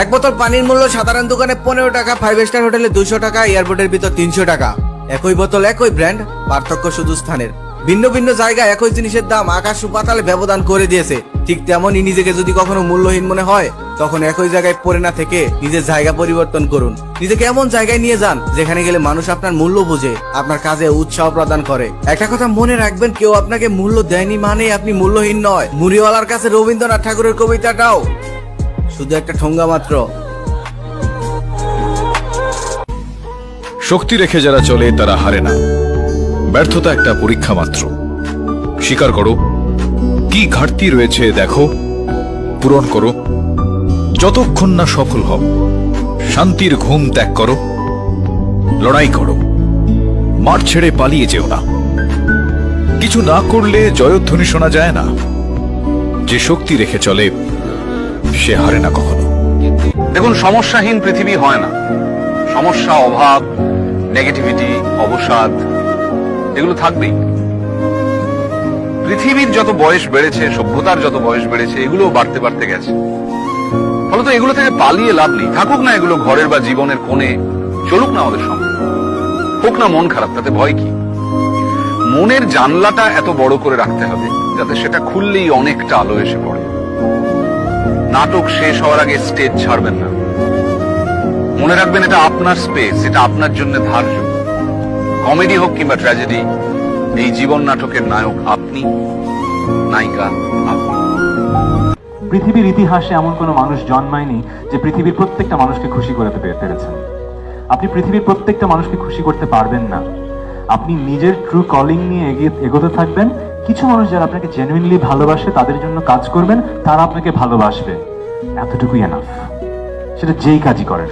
এক বোতল পানির মূল্য সাধারণ দোকানে 15 টাকা, 5 স্টার হোটেলে 200 টাকা, এয়ারপোর্টের ভিতর 300 টাকা। একই বোতল, একই ব্র্যান্ড, পার্থক্য শুধু স্থানের। ভিন্ন ভিন্ন জায়গায় একই জিনিসের দাম আকাশ ও পাতালে ব্যবধান করে দিয়েছে। ঠিক তেমনই নিজেকে যদি কখনো মূল্যহীন মনে হয়, তখন একই জায়গায় পড়ে না থেকে নিজের জায়গা পরিবর্তন করুন। নিজেকে এমন জায়গায় নিয়ে যান যেখানে গেলে মানুষ আপনার মূল্য বুঝে, আপনার কাজে উৎসাহ প্রদান করে। একটা কথা মনে রাখবেন, কেউ আপনাকে মূল্য দেয়নি মানে আপনি মূল্যহীন নয়। মুড়িওয়ালার কাছে রবীন্দ্রনাথ ঠাকুরের কবিতাটাও শুধু একটা ঠোঙ্গা মাত্র। শক্তি রেখে যারা চলে তারা হারে না। ব্যর্থতা একটা পরীক্ষা মাত্র। স্বীকার করো, কি ঘাটতি রয়েছে দেখো, পূরণ করো। যতক্ষণ না সফল হও, শান্তির ঘুম ত্যাগ করো, লড়াই করো, মাঠ ছেড়ে পালিয়ে যেও না। কিছু না করলে জয়ধ্বনি শোনা যায় না। যে শক্তি রেখে চলে সে হারে না কখনো। দেখুন, সমস্যাহীন পৃথিবী হয় না। সমস্যা, অভাব, নেগেটিভিটি, অবসাদ এগুলো থাকবেই। পৃথিবীর যত বয়স বেড়েছে, সভ্যতার যত বয়স বেড়েছে, এগুলো বাড়তে বাড়তে গেছে। ফলত এগুলো থেকে পালিয়ে লাভ নেই। থাকুক না এগুলো ঘরের বা জীবনের কোণে, চলুক না আমাদের সঙ্গে। হোক না মন খারাপ, তাতে ভয় কি? মনের জানলাটা এত বড় করে রাখতে হবে যাতে সেটা খুললেই অনেকটা আলো এসে পড়ে। নাটক শেষ হওয়ার আগে স্টেজ ছাড়বেন না। মনে রাখবেন, এটা আপনার স্পেস, এটা আপনার জন্য ধার্য। কমেডি হোক কিংবা ট্র্যাজেডি, এই জীবন নাটকের নায়ক আপনি, নায়িকা আপনি। পৃথিবীর ইতিহাসে এমন কোনো মানুষ জন্মায়নি যে পৃথিবীর প্রত্যেকটা মানুষকে খুশি করতে পেরেছেন। আপনি পৃথিবীর প্রত্যেকটা মানুষকে খুশি করতে পারবেন না। আপনি নিজের ট্রু কলিং নিয়ে এগোতে থাকবেন। কিছু মানুষ যারা আপনাকে জেনুইনলি ভালোবাসে, তাদের জন্য কাজ করবেন, তারা আপনাকে ভালোবাসবে। এতটুকুই এনাফ। সেটা যেই কাজই করেন।